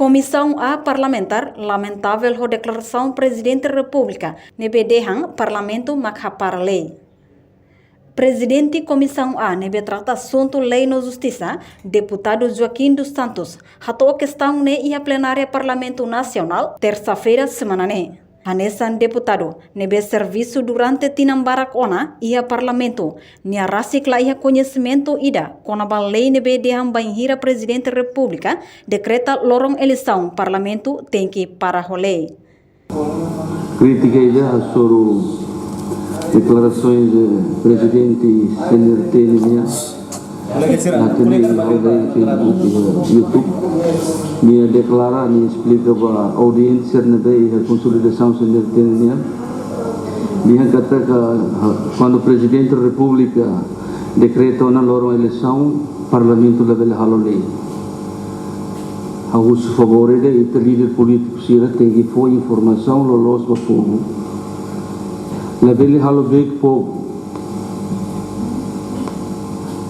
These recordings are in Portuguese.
Comissão A Parlamentar lamentável a declaração Presidente da República nebe dehang Parlamento makhapar lei. Presidente Comissão A nebe trata assunto lei no Justiça, deputado Joaquim dos Santos, hatou questão ne ia plenária Parlamento Nacional terça-feira semana ne. Hanesan deputado nebe serviço durante tinambarak ona ia Parlamento, nia rasikla ia conhecimento ida, konabal lei nebe dehang banhira Presidente da República, decreta lorong eleição Parlamento tem que para rolei. Crítica ida sobre declarações do Presidente CNRT YouTube dia declara ni explica bahwa audiência nabe a consolidação CNRT dia kata quando o Presidente da República decreta uma lorong eleição Parlamento level halolei harus favorecer e líder político sira tem que foi informação lolos para povo level halobek povo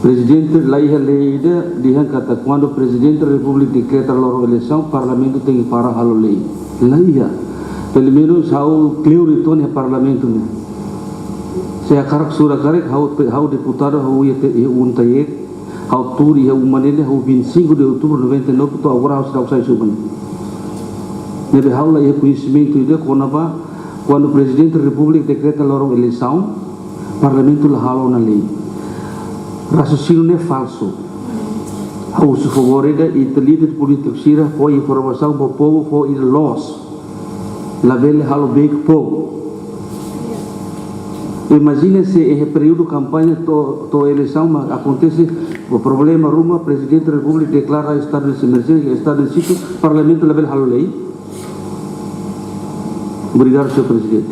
Presidente laiha leida dia kata quando o Presidente da República decreta lorong eleição Parlamento tem que para halolei laiha pelo menos how clear itu nih Parlamento nih saya karak sura karek how deputado how ia untai how tur ia umanele how 25 de outubro 99 to agora how sedang saya suban nebe how lah ia conhecimento ide konaba quando o Presidente da República decreta lorong eleição Parlamento lah halo na lei raciocínio é falso. Ao se favorecer e líder político sira foi informação para o povo foi los. La vele halo big povo. Imagina se em período de campanha to eleição acontece o problema ruma Presidente da República declara estado de emergência, estado de sítio, Parlamento la vele halo lei. Obrigado, senhor Presidente.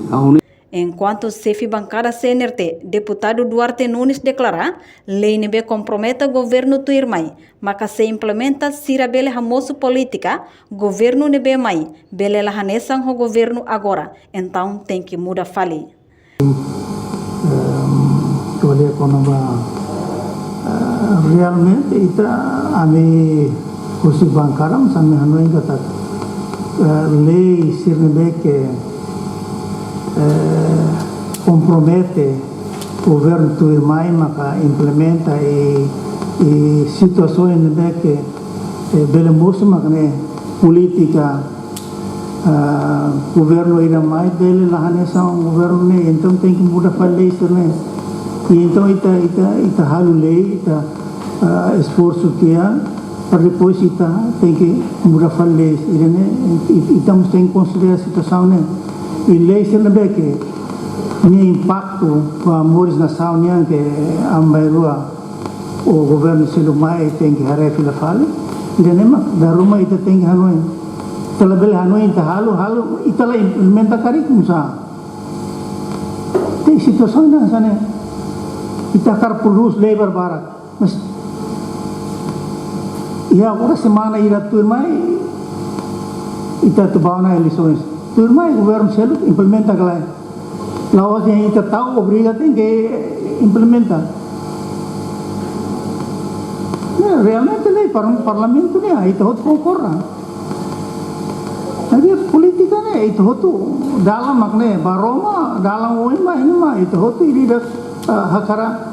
Enquanto chefe bancada CNRT, deputado Duarte Nunes declara, lei nebe compromete governo tuirmai, maka se implementa sira bele hamoso política, governo nebe mai, bele la hanesan ho governo agora, então tem que mudar fali. Realmente ita ame kursi bancada sampai hanoi kata lei sir nebe que compromete o governo tuirmai maka implementa e situações que bele moço makne política governo ira mais bele lahane são governo ne então tem que mudar falei isso né e então ita halu lei ita esforço que há para depois ita tem que mudar falei isso né então tem que considerar a situação né e lei sendiri que ni impacto para amores nação nya que ambairua o governo selumai tem que haré fila fale ida nema da rumah ita tem que hanoi telebel hanoi ita halu ita la implementa kari musa tem situação na sana ita kar pulus labor barat mas ya agora semana ira turmai ita tubana eleições turma e governo selo implementa aquela lawas yang kita tahu obriga tem que implementar né realmente lei para parlamento né itu hot concorra tapi politika né itu hot dalam makne baroma dalam oima ini mah itu hot iri dak hakara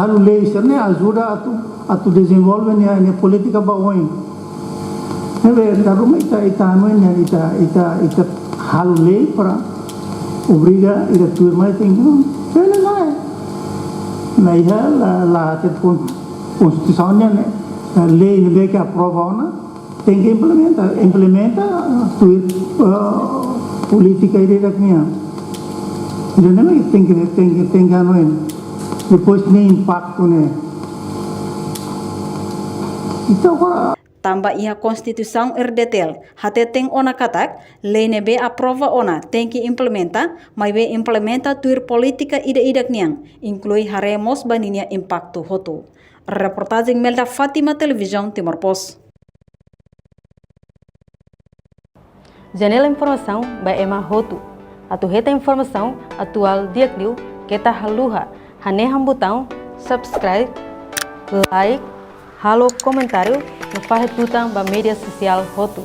halu lei serne ajuda atu desenvolve né politika ba oin nebe daruma ita anunya ita hal lei para obriga ida turma tinggal pela lá na ia la constituiçãonya lei nebe que aprova ona tem que implementa política ida daknya ida nebe tem que anuin depois nem impacto né então agora Tambah ia Konstituição RDTL, hate tem ona katak, lei nebe aprova ona, tem que implementa, mas be implementa tuir política ida-idak niang, inclui haremos baninya impacto hotu. Reportagem Melda Fátima, Televisão Timor Post. Janela Informação by Emma Hotu. Atu reta informação atual dia kliu, kita haluha, haneham botão subscribe, like, halo comentário, no faz tutang ba media social Hotu.